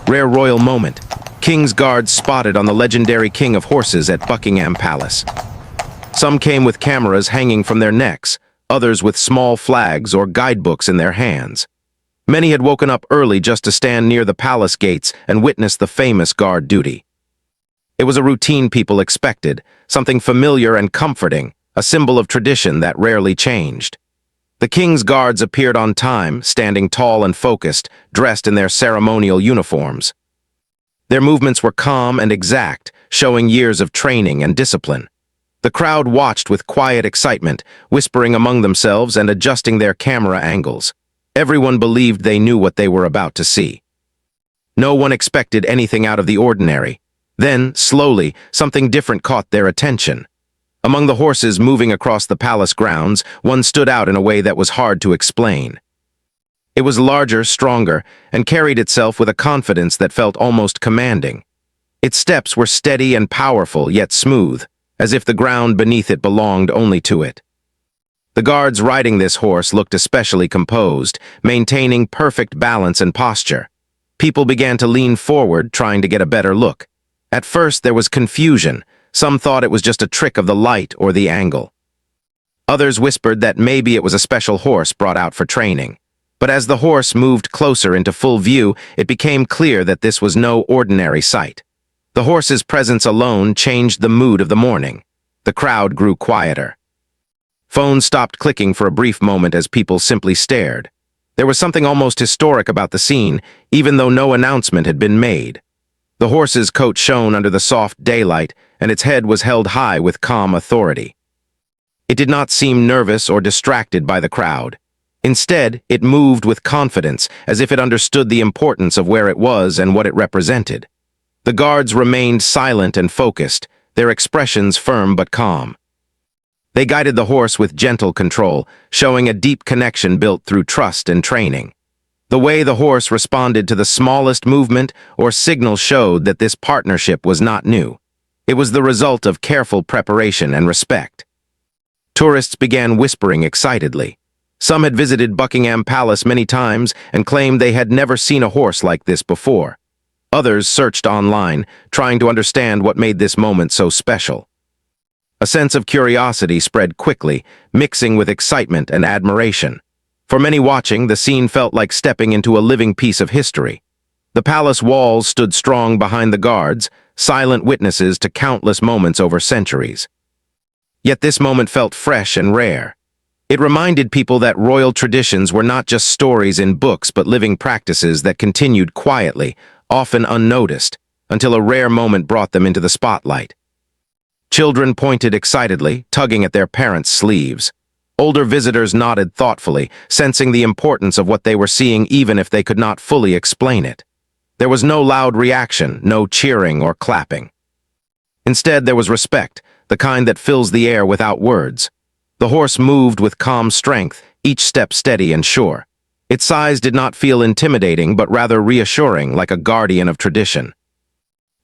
Rare royal moment. King's guards spotted on the legendary king of horses at Buckingham Palace. Some came with cameras hanging from their necks, others with small flags or guidebooks in their hands. Many had woken up early just to stand near the palace gates and witness the famous guard duty. It was a routine people expected, something familiar and comforting, a symbol of tradition that rarely changed. The king's guards appeared on time, standing tall and focused, dressed in their ceremonial uniforms. Their movements were calm and exact, showing years of training and discipline. The crowd watched with quiet excitement, whispering among themselves and adjusting their camera angles. Everyone believed they knew what they were about to see. No one expected anything out of the ordinary. Then, slowly, something different caught their attention. Among the horses moving across the palace grounds, one stood out in a way that was hard to explain. It was larger, stronger, and carried itself with a confidence that felt almost commanding. Its steps were steady and powerful, yet smooth, as if the ground beneath it belonged only to it. The guards riding this horse looked especially composed, maintaining perfect balance and posture. People began to lean forward, trying to get a better look. At first, there was confusion. Some thought it was just a trick of the light or the angle. Others whispered that maybe it was a special horse brought out for training. But as the horse moved closer into full view, it became clear that this was no ordinary sight. The horse's presence alone changed the mood of the morning. The crowd grew quieter. Phones stopped clicking for a brief moment as people simply stared. There was something almost historic about the scene, even though no announcement had been made. The horse's coat shone under the soft daylight, and its head was held high with calm authority. It did not seem nervous or distracted by the crowd. Instead, it moved with confidence, as if it understood the importance of where it was and what it represented. The guards remained silent and focused, their expressions firm but calm. They guided the horse with gentle control, showing a deep connection built through trust and training. The way the horse responded to the smallest movement or signal showed that this partnership was not new. It was the result of careful preparation and respect. Tourists began whispering excitedly. Some had visited Buckingham Palace many times and claimed they had never seen a horse like this before. Others searched online, trying to understand what made this moment so special. A sense of curiosity spread quickly, mixing with excitement and admiration. For many watching, the scene felt like stepping into a living piece of history. The palace walls stood strong behind the guards, silent witnesses to countless moments over centuries. Yet this moment felt fresh and rare. It reminded people that royal traditions were not just stories in books but living practices that continued quietly, often unnoticed, until a rare moment brought them into the spotlight. Children pointed excitedly, tugging at their parents' sleeves. Older visitors nodded thoughtfully, sensing the importance of what they were seeing even if they could not fully explain it. There was no loud reaction, no cheering or clapping. Instead, there was respect, the kind that fills the air without words. The horse moved with calm strength, each step steady and sure. Its size did not feel intimidating, but rather reassuring, like a guardian of tradition.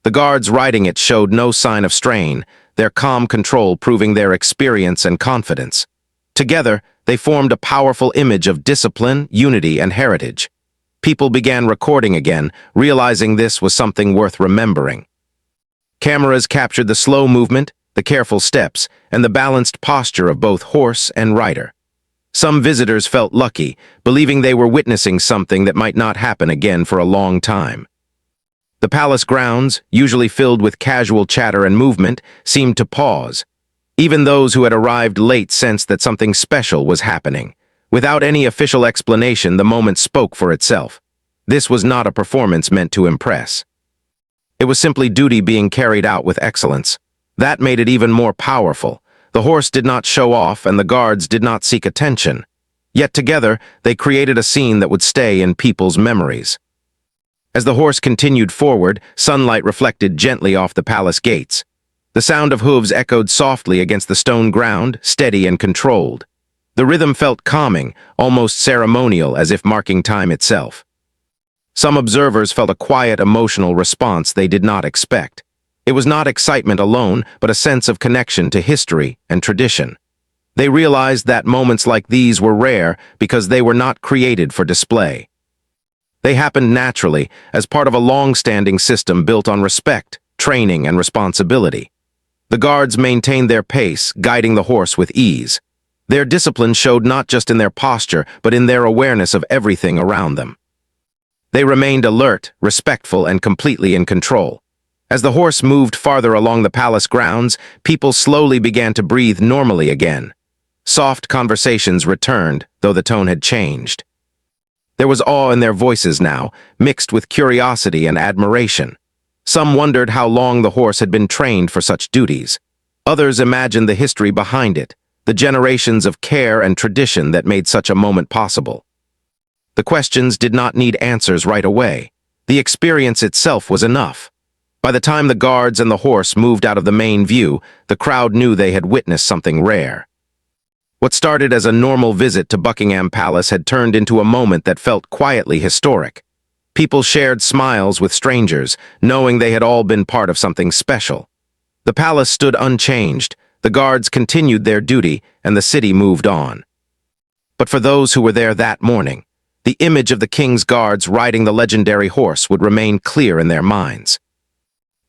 The guards riding it showed no sign of strain, their calm control proving their experience and confidence. Together, they formed a powerful image of discipline, unity, and heritage. People began recording again, realizing this was something worth remembering. Cameras captured the slow movement, the careful steps, and the balanced posture of both horse and rider. Some visitors felt lucky, believing they were witnessing something that might not happen again for a long time. The palace grounds, usually filled with casual chatter and movement, seemed to pause. Even those who had arrived late sensed that something special was happening. Without any official explanation, the moment spoke for itself. This was not a performance meant to impress. It was simply duty being carried out with excellence. That made it even more powerful. The horse did not show off, and the guards did not seek attention. Yet together, they created a scene that would stay in people's memories. As the horse continued forward, sunlight reflected gently off the palace gates. The sound of hooves echoed softly against the stone ground, steady and controlled. The rhythm felt calming, almost ceremonial, as if marking time itself. Some observers felt a quiet, emotional response they did not expect. It was not excitement alone, but a sense of connection to history and tradition. They realized that moments like these were rare because they were not created for display. They happened naturally, as part of a long-standing system built on respect, training, and responsibility. The guards maintained their pace, guiding the horse with ease. Their discipline showed not just in their posture, but in their awareness of everything around them. They remained alert, respectful, and completely in control. As the horse moved farther along the palace grounds, people slowly began to breathe normally again. Soft conversations returned, though the tone had changed. There was awe in their voices now, mixed with curiosity and admiration. Some wondered how long the horse had been trained for such duties. Others imagined the history behind it, the generations of care and tradition that made such a moment possible. The questions did not need answers right away. The experience itself was enough. By the time the guards and the horse moved out of the main view, the crowd knew they had witnessed something rare. What started as a normal visit to Buckingham Palace had turned into a moment that felt quietly historic. People shared smiles with strangers, knowing they had all been part of something special. The palace stood unchanged, the guards continued their duty, and the city moved on. But for those who were there that morning, the image of the king's guards riding the legendary horse would remain clear in their minds.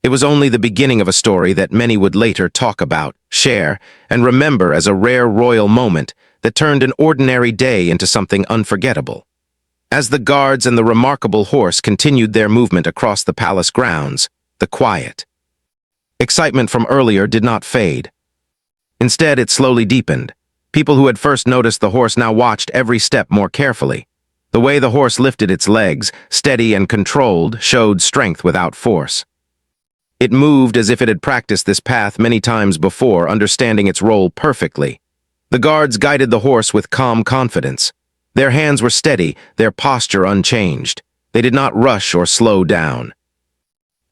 It was only the beginning of a story that many would later talk about, share, and remember as a rare royal moment that turned an ordinary day into something unforgettable. As the guards and the remarkable horse continued their movement across the palace grounds, the quiet, excitement from earlier did not fade. Instead, it slowly deepened. People who had first noticed the horse now watched every step more carefully. The way the horse lifted its legs, steady and controlled, showed strength without force. It moved as if it had practiced this path many times before, understanding its role perfectly. The guards guided the horse with calm confidence. Their hands were steady, their posture unchanged. They did not rush or slow down.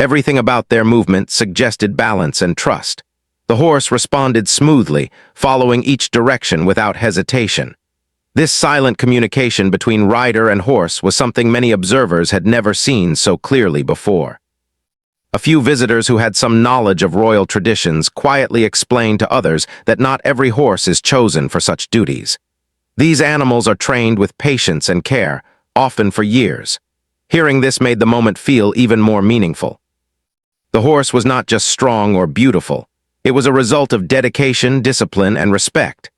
Everything about their movement suggested balance and trust. The horse responded smoothly, following each direction without hesitation. This silent communication between rider and horse was something many observers had never seen so clearly before. A few visitors who had some knowledge of royal traditions quietly explained to others that not every horse is chosen for such duties. These animals are trained with patience and care, often for years. Hearing this made the moment feel even more meaningful. The horse was not just strong or beautiful. It was a result of dedication, discipline, and respect.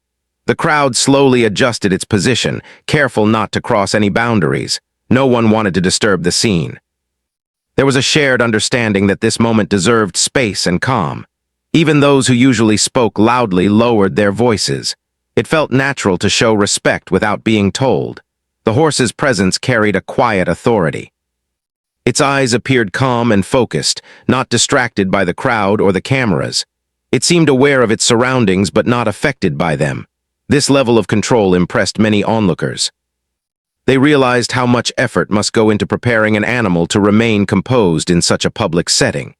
The crowd slowly adjusted its position, careful not to cross any boundaries. No one wanted to disturb the scene. There was a shared understanding that this moment deserved space and calm. Even those who usually spoke loudly lowered their voices. It felt natural to show respect without being told. The horse's presence carried a quiet authority. Its eyes appeared calm and focused, not distracted by the crowd or the cameras. It seemed aware of its surroundings but not affected by them. This level of control impressed many onlookers. They realized how much effort must go into preparing an animal to remain composed in such a public setting.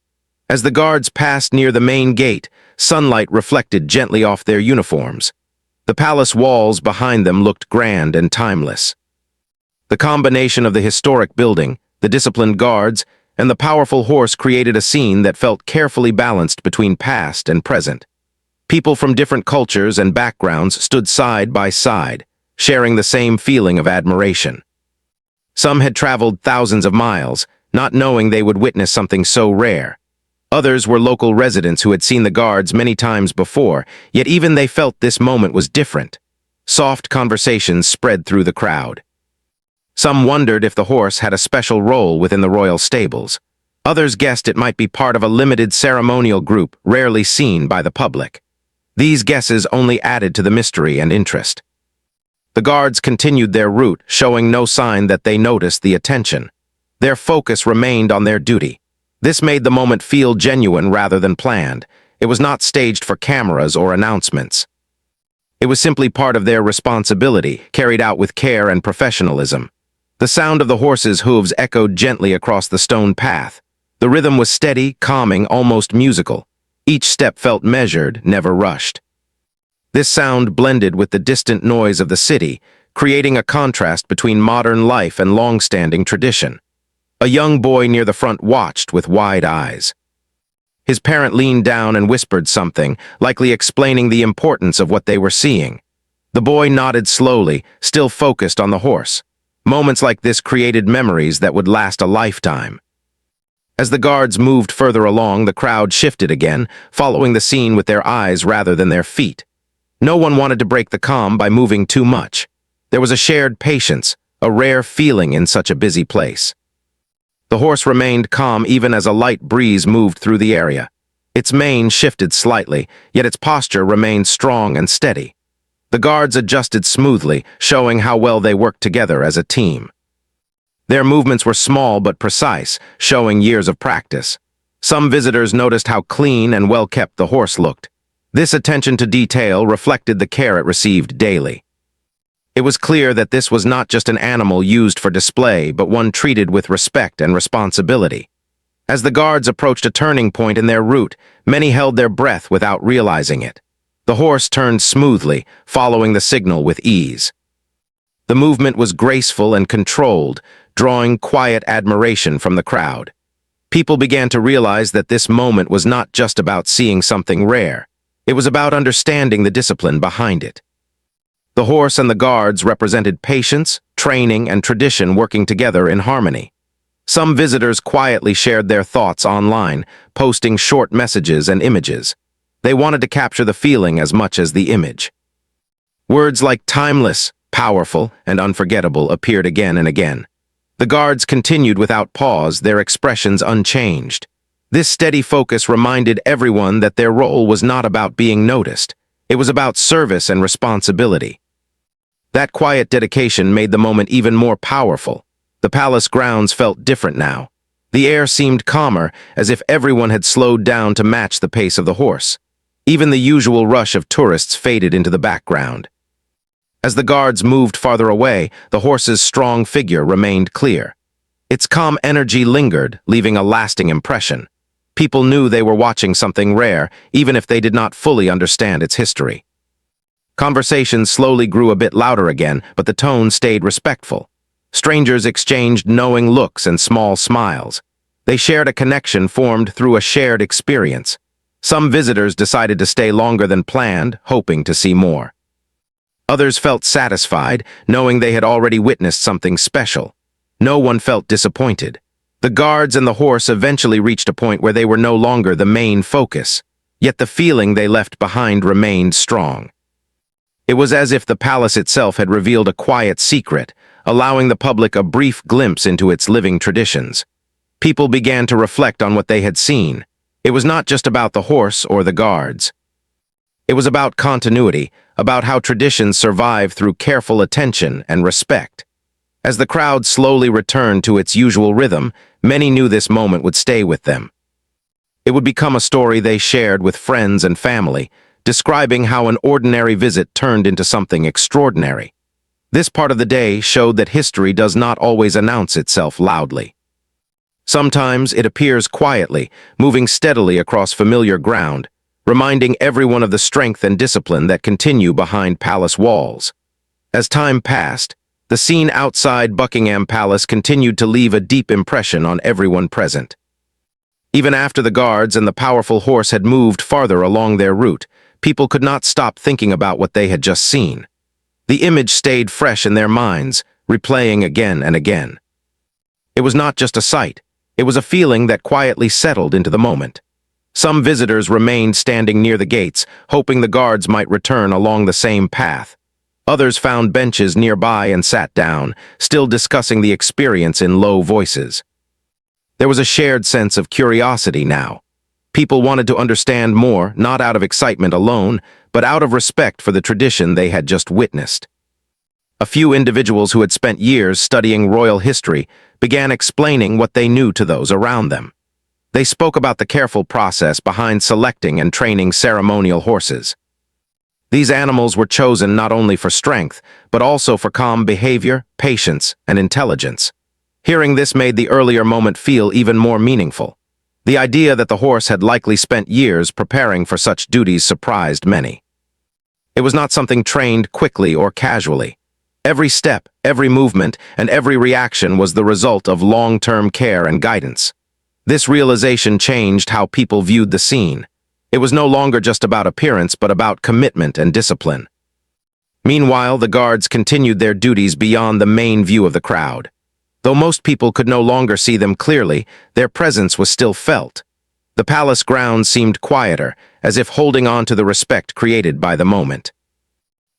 As the guards passed near the main gate, sunlight reflected gently off their uniforms. The palace walls behind them looked grand and timeless. The combination of the historic building, the disciplined guards, and the powerful horse created a scene that felt carefully balanced between past and present. People from different cultures and backgrounds stood side by side, sharing the same feeling of admiration. Some had traveled thousands of miles, not knowing they would witness something so rare. Others were local residents who had seen the guards many times before, yet even they felt this moment was different. Soft conversations spread through the crowd. Some wondered if the horse had a special role within the royal stables. Others guessed it might be part of a limited ceremonial group rarely seen by the public. These guesses only added to the mystery and interest. The guards continued their route, showing no sign that they noticed the attention. Their focus remained on their duty. This made the moment feel genuine rather than planned. It was not staged for cameras or announcements. It was simply part of their responsibility, carried out with care and professionalism. The sound of the horse's hooves echoed gently across the stone path. The rhythm was steady, calming, almost musical. Each step felt measured, never rushed. This sound blended with the distant noise of the city, creating a contrast between modern life and long-standing tradition. A young boy near the front watched with wide eyes. His parent leaned down and whispered something, likely explaining the importance of what they were seeing. The boy nodded slowly, still focused on the horse. Moments like this created memories that would last a lifetime. As the guards moved further along, the crowd shifted again, following the scene with their eyes rather than their feet. No one wanted to break the calm by moving too much. There was a shared patience, a rare feeling in such a busy place. The horse remained calm even as a light breeze moved through the area. Its mane shifted slightly, yet its posture remained strong and steady. The guards adjusted smoothly, showing how well they worked together as a team. Their movements were small but precise, showing years of practice. Some visitors noticed how clean and well-kept the horse looked. This attention to detail reflected the care it received daily. It was clear that this was not just an animal used for display, but one treated with respect and responsibility. As the guards approached a turning point in their route, many held their breath without realizing it. The horse turned smoothly, following the signal with ease. The movement was graceful and controlled, drawing quiet admiration from the crowd. People began to realize that this moment was not just about seeing something rare. It was about understanding the discipline behind it. The horse and the guards represented patience, training, and tradition working together in harmony. Some visitors quietly shared their thoughts online, posting short messages and images. They wanted to capture the feeling as much as the image. Words like timeless, powerful, and unforgettable appeared again and again. The guards continued without pause, their expressions unchanged. This steady focus reminded everyone that their role was not about being noticed. It was about service and responsibility. That quiet dedication made the moment even more powerful. The palace grounds felt different now. The air seemed calmer, as if everyone had slowed down to match the pace of the horse. Even the usual rush of tourists faded into the background. As the guards moved farther away, the horse's strong figure remained clear. Its calm energy lingered, leaving a lasting impression. People knew they were watching something rare, even if they did not fully understand its history. Conversations slowly grew a bit louder again, but the tone stayed respectful. Strangers exchanged knowing looks and small smiles. They shared a connection formed through a shared experience. Some visitors decided to stay longer than planned, hoping to see more. Others felt satisfied, knowing they had already witnessed something special. No one felt disappointed. The guards and the horse eventually reached a point where they were no longer the main focus, yet the feeling they left behind remained strong. It was as if the palace itself had revealed a quiet secret, allowing the public a brief glimpse into its living traditions. People began to reflect on what they had seen. It was not just about the horse or the guards. It was about continuity, about how traditions survive through careful attention and respect. As the crowd slowly returned to its usual rhythm, many knew this moment would stay with them. It would become a story they shared with friends and family, describing how an ordinary visit turned into something extraordinary. This part of the day showed that history does not always announce itself loudly. Sometimes it appears quietly, moving steadily across familiar ground, reminding everyone of the strength and discipline that continue behind palace walls. As time passed, the scene outside Buckingham Palace continued to leave a deep impression on everyone present. Even after the guards and the powerful horse had moved farther along their route, people could not stop thinking about what they had just seen. The image stayed fresh in their minds, replaying again and again. It was not just a sight, it was a feeling that quietly settled into the moment. Some visitors remained standing near the gates, hoping the guards might return along the same path. Others found benches nearby and sat down, still discussing the experience in low voices. There was a shared sense of curiosity now. People wanted to understand more, not out of excitement alone, but out of respect for the tradition they had just witnessed. A few individuals who had spent years studying royal history began explaining what they knew to those around them. They spoke about the careful process behind selecting and training ceremonial horses. These animals were chosen not only for strength, but also for calm behavior, patience, and intelligence. Hearing this made the earlier moment feel even more meaningful. The idea that the horse had likely spent years preparing for such duties surprised many. It was not something trained quickly or casually. Every step, every movement, and every reaction was the result of long-term care and guidance. This realization changed how people viewed the scene. It was no longer just about appearance, but about commitment and discipline. Meanwhile, the guards continued their duties beyond the main view of the crowd. Though most people could no longer see them clearly, their presence was still felt. The palace grounds seemed quieter, as if holding on to the respect created by the moment.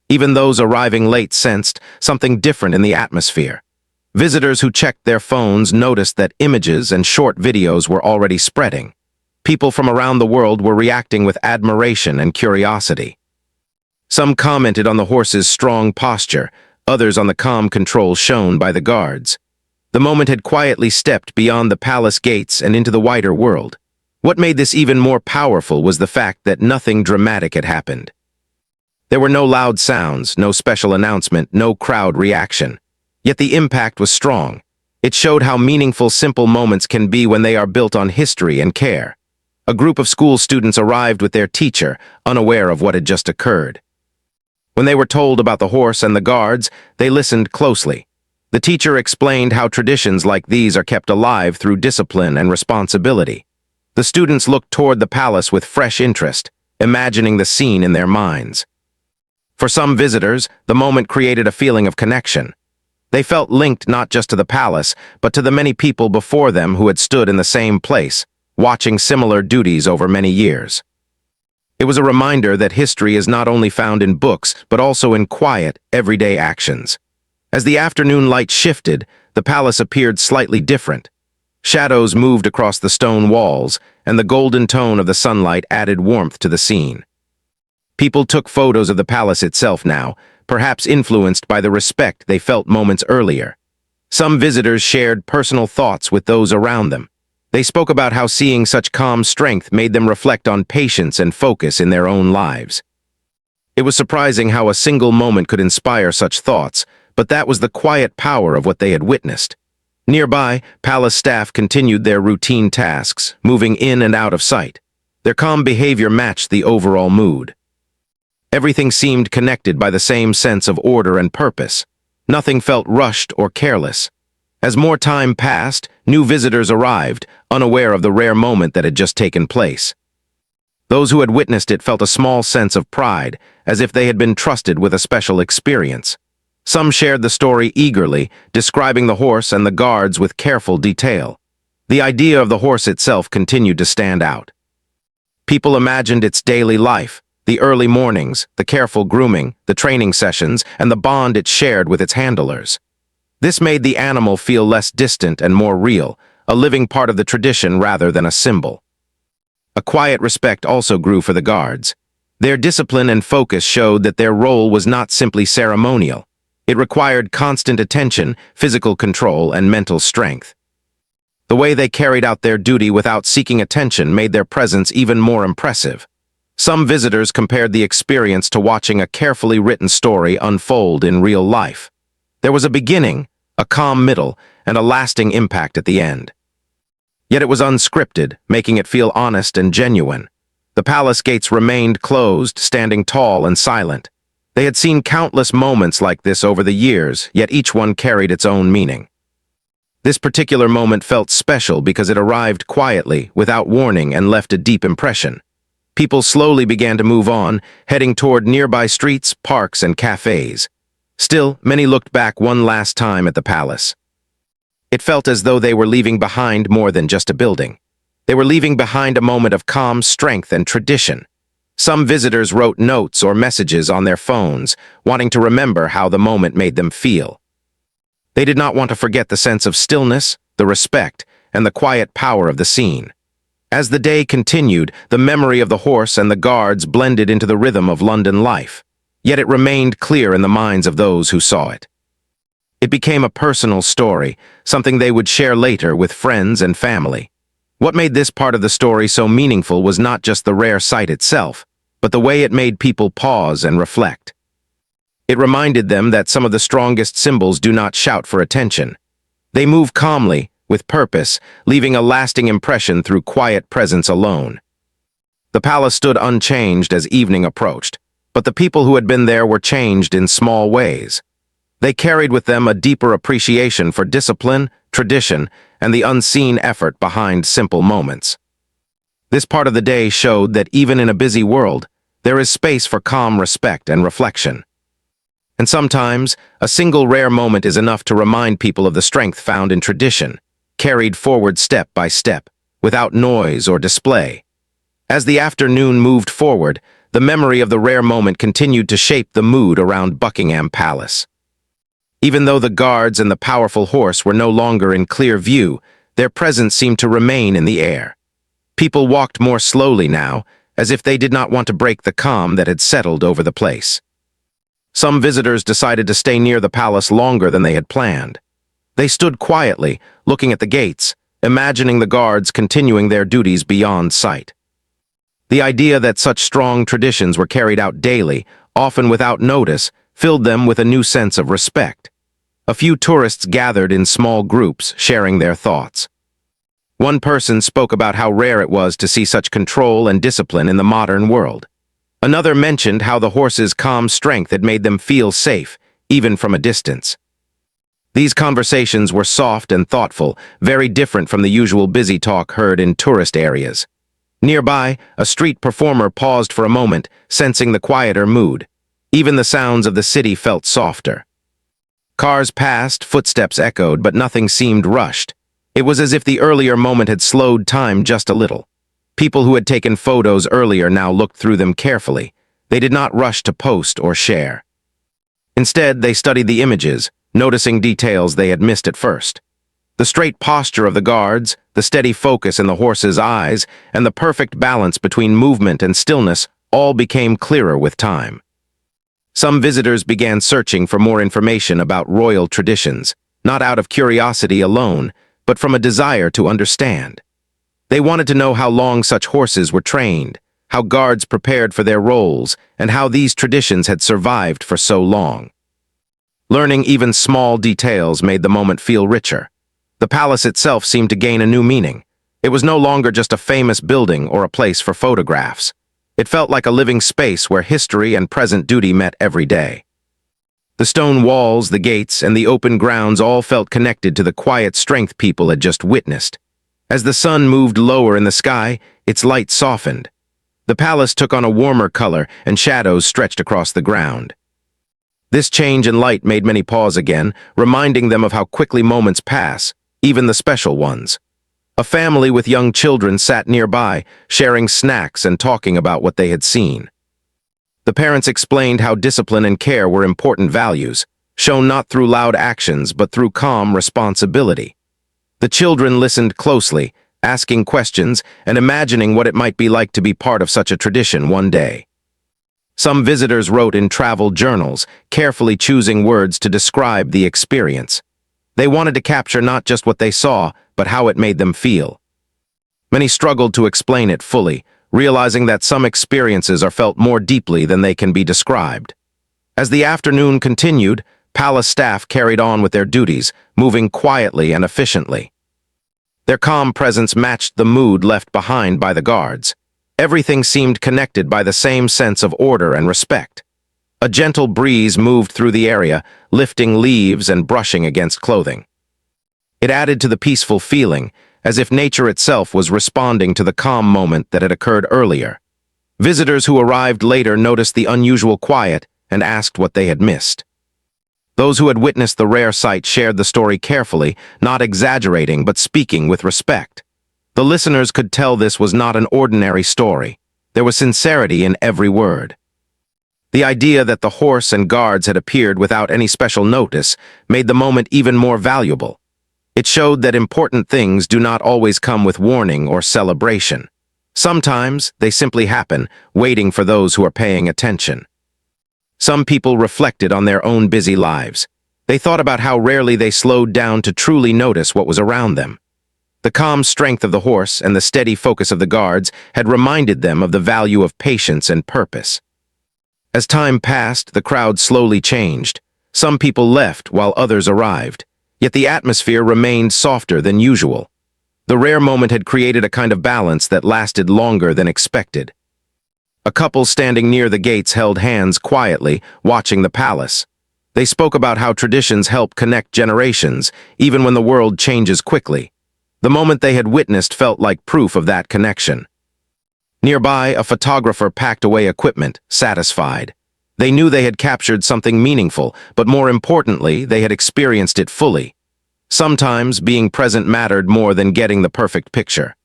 Even those arriving late sensed something different in the atmosphere. Visitors who checked their phones noticed that images and short videos were already spreading. People from around the world were reacting with admiration and curiosity. Some commented on the horse's strong posture, others on the calm control shown by the guards. The moment had quietly stepped beyond the palace gates and into the wider world. What made this even more powerful was the fact that nothing dramatic had happened. There were no loud sounds, no special announcement, no crowd reaction. Yet the impact was strong. It showed how meaningful simple moments can be when they are built on history and care. A group of school students arrived with their teacher, unaware of what had just occurred. When they were told about the horse and the guards, they listened closely. The teacher explained how traditions like these are kept alive through discipline and responsibility. The students looked toward the palace with fresh interest, imagining the scene in their minds. For some visitors, the moment created a feeling of connection. They felt linked not just to the palace, but to the many people before them who had stood in the same place, watching similar duties over many years. It was a reminder that history is not only found in books, but also in quiet, everyday actions. As the afternoon light shifted, the palace appeared slightly different. Shadows moved across the stone walls, and the golden tone of the sunlight added warmth to the scene. People took photos of the palace itself now, perhaps influenced by the respect they felt moments earlier. Some visitors shared personal thoughts with those around them. They spoke about how seeing such calm strength made them reflect on patience and focus in their own lives. It was surprising how a single moment could inspire such thoughts, but that was the quiet power of what they had witnessed. Nearby, palace staff continued their routine tasks, moving in and out of sight. Their calm behavior matched the overall mood. Everything seemed connected by the same sense of order and purpose. Nothing felt rushed or careless. As more time passed, new visitors arrived, unaware of the rare moment that had just taken place. Those who had witnessed it felt a small sense of pride, as if they had been trusted with a special experience. Some shared the story eagerly, describing the horse and the guards with careful detail. The idea of the horse itself continued to stand out. People imagined its daily life, the early mornings, the careful grooming, the training sessions, and the bond it shared with its handlers. This made the animal feel less distant and more real, a living part of the tradition rather than a symbol. A quiet respect also grew for the guards. Their discipline and focus showed that their role was not simply ceremonial. It required constant attention, physical control, and mental strength. The way they carried out their duty without seeking attention made their presence even more impressive. Some visitors compared the experience to watching a carefully written story unfold in real life. There was a beginning, a calm middle, and a lasting impact at the end. Yet it was unscripted, making it feel honest and genuine. The palace gates remained closed, standing tall and silent. They had seen countless moments like this over the years, yet each one carried its own meaning. This particular moment felt special because it arrived quietly, without warning, and left a deep impression. People slowly began to move on, heading toward nearby streets, parks, and cafes. Still, many looked back one last time at the palace. It felt as though they were leaving behind more than just a building. They were leaving behind a moment of calm strength and tradition. Some visitors wrote notes or messages on their phones, wanting to remember how the moment made them feel. They did not want to forget the sense of stillness, the respect, and the quiet power of the scene. As the day continued, the memory of the horse and the guards blended into the rhythm of London life, yet it remained clear in the minds of those who saw it. It became a personal story, something they would share later with friends and family. What made this part of the story so meaningful was not just the rare sight itself, but the way it made people pause and reflect. It reminded them that some of the strongest symbols do not shout for attention. They move calmly, with purpose, leaving a lasting impression through quiet presence alone. The palace stood unchanged as evening approached, but the people who had been there were changed in small ways. They carried with them a deeper appreciation for discipline, tradition, and the unseen effort behind simple moments. This part of the day showed that even in a busy world, there is space for calm respect and reflection. And sometimes, a single rare moment is enough to remind people of the strength found in tradition, carried forward step by step, without noise or display. As the afternoon moved forward, the memory of the rare moment continued to shape the mood around Buckingham Palace. Even though the guards and the powerful horse were no longer in clear view, their presence seemed to remain in the air. People walked more slowly now, as if they did not want to break the calm that had settled over the place. Some visitors decided to stay near the palace longer than they had planned. They stood quietly, looking at the gates, imagining the guards continuing their duties beyond sight. The idea that such strong traditions were carried out daily, often without notice, filled them with a new sense of respect. A few tourists gathered in small groups, sharing their thoughts. One person spoke about how rare it was to see such control and discipline in the modern world. Another mentioned how the horse's calm strength had made them feel safe, even from a distance. These conversations were soft and thoughtful, very different from the usual busy talk heard in tourist areas. Nearby, a street performer paused for a moment, sensing the quieter mood. Even the sounds of the city felt softer. Cars passed, footsteps echoed, but nothing seemed rushed. It was as if the earlier moment had slowed time just a little. People who had taken photos earlier now looked through them carefully. They did not rush to post or share. Instead, they studied the images, noticing details they had missed at first. The straight posture of the guards, the steady focus in the horse's eyes, and the perfect balance between movement and stillness all became clearer with time. Some visitors began searching for more information about royal traditions, not out of curiosity alone, but from a desire to understand. They wanted to know how long such horses were trained, how guards prepared for their roles, and how these traditions had survived for so long. Learning even small details made the moment feel richer. The palace itself seemed to gain a new meaning. It was no longer just a famous building or a place for photographs. It felt like a living space where history and present duty met every day. The stone walls, the gates, and the open grounds all felt connected to the quiet strength people had just witnessed. As the sun moved lower in the sky, its light softened. The palace took on a warmer color, and shadows stretched across the ground. This change in light made many pause again, reminding them of how quickly moments pass, even the special ones. A family with young children sat nearby, sharing snacks and talking about what they had seen. The parents explained how discipline and care were important values, shown not through loud actions but through calm responsibility. The children listened closely, asking questions and imagining what it might be like to be part of such a tradition one day. Some visitors wrote in travel journals, carefully choosing words to describe the experience. They wanted to capture not just what they saw, but how it made them feel. Many struggled to explain it fully, realizing that some experiences are felt more deeply than they can be described. As the afternoon continued, palace staff carried on with their duties, moving quietly and efficiently. Their calm presence matched the mood left behind by the guards. Everything seemed connected by the same sense of order and respect. A gentle breeze moved through the area, lifting leaves and brushing against clothing. It added to the peaceful feeling, as if nature itself was responding to the calm moment that had occurred earlier. Visitors who arrived later noticed the unusual quiet and asked what they had missed. Those who had witnessed the rare sight shared the story carefully, not exaggerating but speaking with respect. The listeners could tell this was not an ordinary story. There was sincerity in every word. The idea that the horse and guards had appeared without any special notice made the moment even more valuable. It showed that important things do not always come with warning or celebration. Sometimes they simply happen, waiting for those who are paying attention. Some people reflected on their own busy lives. They thought about how rarely they slowed down to truly notice what was around them. The calm strength of the horse and the steady focus of the guards had reminded them of the value of patience and purpose. As time passed, the crowd slowly changed. Some people left while others arrived. Yet the atmosphere remained softer than usual. The rare moment had created a kind of balance that lasted longer than expected. A couple standing near the gates held hands quietly, watching the palace. They spoke about how traditions help connect generations, even when the world changes quickly. The moment they had witnessed felt like proof of that connection. Nearby, a photographer packed away equipment, satisfied. They knew they had captured something meaningful, but more importantly, they had experienced it fully. Sometimes being present mattered more than getting the perfect picture.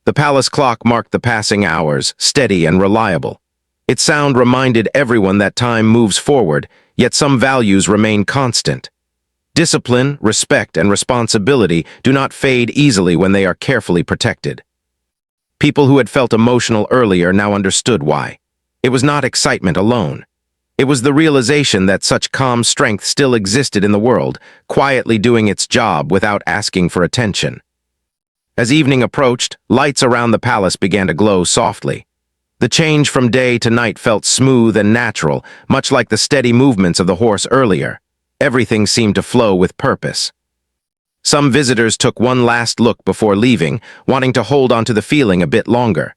The palace clock marked the passing hours, steady and reliable. Its sound reminded everyone that time moves forward, yet some values remain constant. Discipline, respect, and responsibility do not fade easily when they are carefully protected. People who had felt emotional earlier now understood why. It was not excitement alone. It was the realization that such calm strength still existed in the world, quietly doing its job without asking for attention. As evening approached, lights around the palace began to glow softly. The change from day to night felt smooth and natural, much like the steady movements of the horse earlier. Everything seemed to flow with purpose. Some visitors took one last look before leaving, wanting to hold on to the feeling a bit longer.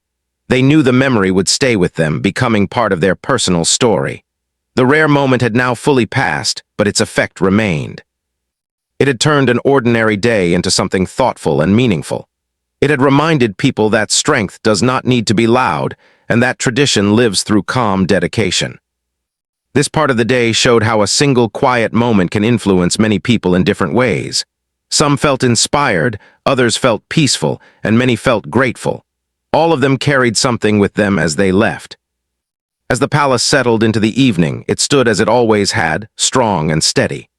They knew the memory would stay with them, becoming part of their personal story. The rare moment had now fully passed, but its effect remained. It had turned an ordinary day into something thoughtful and meaningful. It had reminded people that strength does not need to be loud, and that tradition lives through calm dedication. This part of the day showed how a single quiet moment can influence many people in different ways. Some felt inspired, others felt peaceful, and many felt grateful. All of them carried something with them as they left. As the palace settled into the evening, it stood as it always had, strong and steady.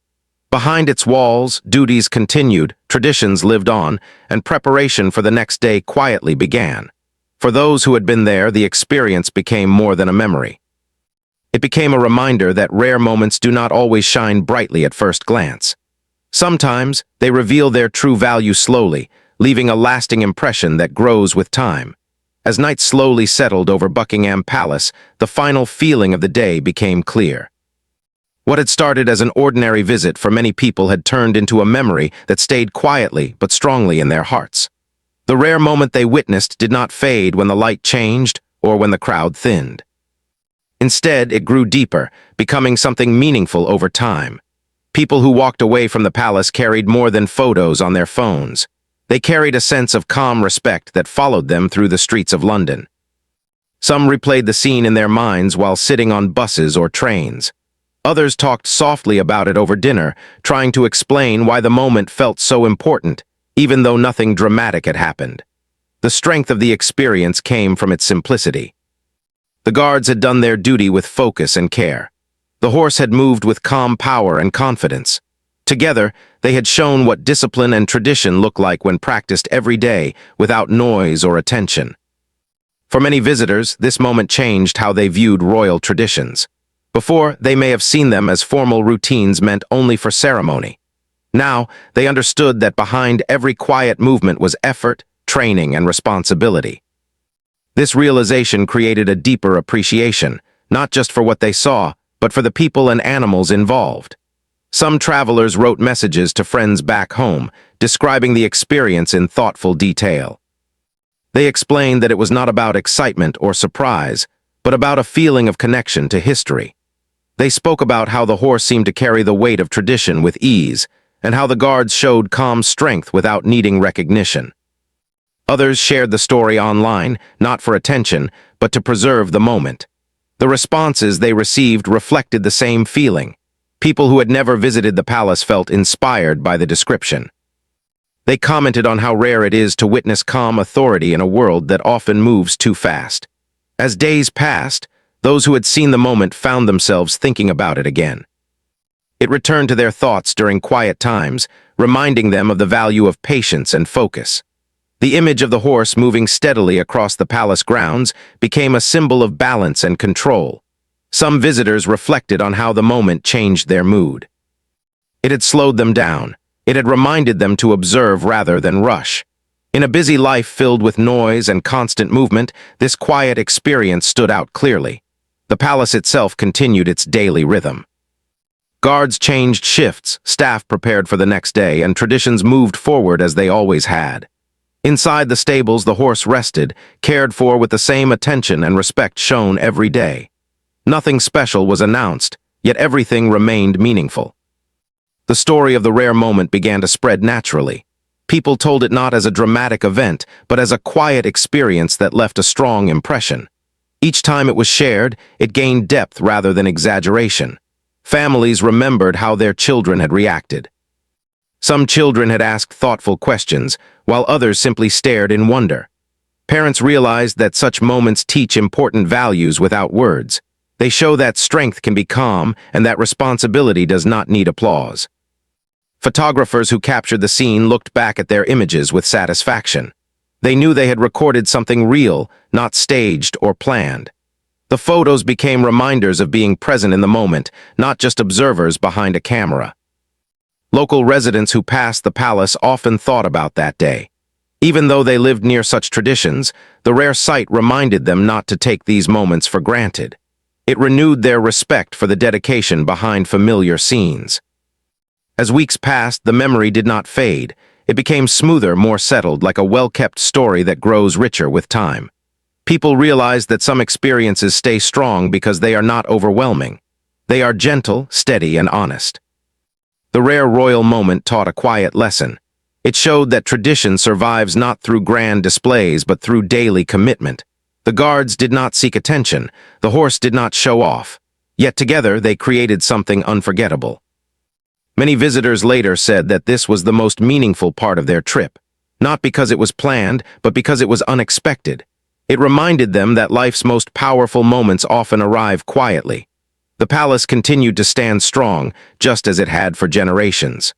Behind its walls, duties continued, traditions lived on, and preparation for the next day quietly began. For those who had been there, the experience became more than a memory. It became a reminder that rare moments do not always shine brightly at first glance. Sometimes, they reveal their true value slowly, leaving a lasting impression that grows with time. As night slowly settled over Buckingham Palace, the final feeling of the day became clear. What had started as an ordinary visit for many people had turned into a memory that stayed quietly but strongly in their hearts. The rare moment they witnessed did not fade when the light changed or when the crowd thinned. Instead, it grew deeper, becoming something meaningful over time. People who walked away from the palace carried more than photos on their phones. They carried a sense of calm respect that followed them through the streets of London. Some replayed the scene in their minds while sitting on buses or trains. Others talked softly about it over dinner, trying to explain why the moment felt so important, even though nothing dramatic had happened. The strength of the experience came from its simplicity. The guards had done their duty with focus and care. The horse had moved with calm power and confidence. Together, they had shown what discipline and tradition look like when practiced every day without noise or attention. For many visitors, this moment changed how they viewed royal traditions. Before, they may have seen them as formal routines meant only for ceremony. Now, they understood that behind every quiet movement was effort, training, and responsibility. This realization created a deeper appreciation, not just for what they saw, but for the people and animals involved. Some travelers wrote messages to friends back home, describing the experience in thoughtful detail. They explained that it was not about excitement or surprise, but about a feeling of connection to history. They spoke about how the horse seemed to carry the weight of tradition with ease, and how the guards showed calm strength without needing recognition. Others shared the story online, not for attention, but to preserve the moment. The responses they received reflected the same feeling. People who had never visited the palace felt inspired by the description. They commented on how rare it is to witness calm authority in a world that often moves too fast. As days passed, those who had seen the moment found themselves thinking about it again. It returned to their thoughts during quiet times, reminding them of the value of patience and focus. The image of the horse moving steadily across the palace grounds became a symbol of balance and control. Some visitors reflected on how the moment changed their mood. It had slowed them down. It had reminded them to observe rather than rush. In a busy life filled with noise and constant movement, this quiet experience stood out clearly. The palace itself continued its daily rhythm. Guards changed shifts, staff prepared for the next day, and traditions moved forward as they always had. Inside the stables, the horse rested, cared for with the same attention and respect shown every day. Nothing special was announced, yet everything remained meaningful. The story of the rare moment began to spread naturally. People told it not as a dramatic event, but as a quiet experience that left a strong impression. Each time it was shared, it gained depth rather than exaggeration. Families remembered how their children had reacted. Some children had asked thoughtful questions, while others simply stared in wonder. Parents realized that such moments teach important values without words. They show that strength can be calm and that responsibility does not need applause. Photographers who captured the scene looked back at their images with satisfaction. They knew they had recorded something real, not staged or planned. The photos became reminders of being present in the moment, not just observers behind a camera. Local residents who passed the palace often thought about that day. Even though they lived near such traditions, the rare sight reminded them not to take these moments for granted. It renewed their respect for the dedication behind familiar scenes. As weeks passed, the memory did not fade. It became smoother, more settled, like a well-kept story that grows richer with time. People realized that some experiences stay strong because they are not overwhelming. They are gentle, steady, and honest. The rare royal moment taught a quiet lesson. It showed that tradition survives not through grand displays but through daily commitment. The guards did not seek attention. The horse did not show off. Yet together they created something unforgettable. Many visitors later said that this was the most meaningful part of their trip, not because it was planned, but because it was unexpected. It reminded them that life's most powerful moments often arrive quietly. The palace continued to stand strong, just as it had for generations.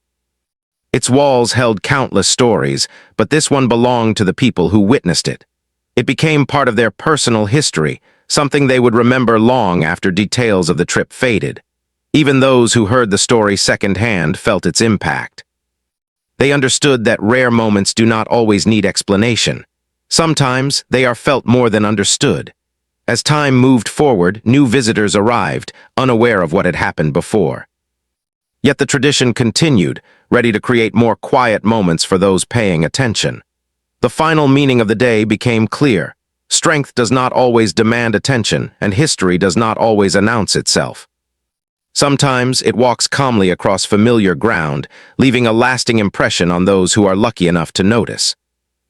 Its walls held countless stories, but this one belonged to the people who witnessed it. It became part of their personal history, something they would remember long after details of the trip faded. Even those who heard the story secondhand felt its impact. They understood that rare moments do not always need explanation. Sometimes they are felt more than understood. As time moved forward, new visitors arrived, unaware of what had happened before. Yet the tradition continued, ready to create more quiet moments for those paying attention. The final meaning of the day became clear. Strength does not always demand attention, and history does not always announce itself. Sometimes it walks calmly across familiar ground, leaving a lasting impression on those who are lucky enough to notice.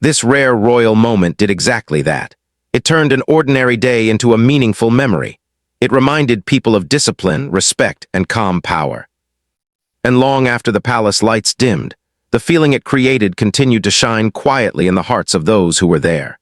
This rare royal moment did exactly that. It turned an ordinary day into a meaningful memory. It reminded people of discipline, respect, and calm power. And long after the palace lights dimmed, the feeling it created continued to shine quietly in the hearts of those who were there.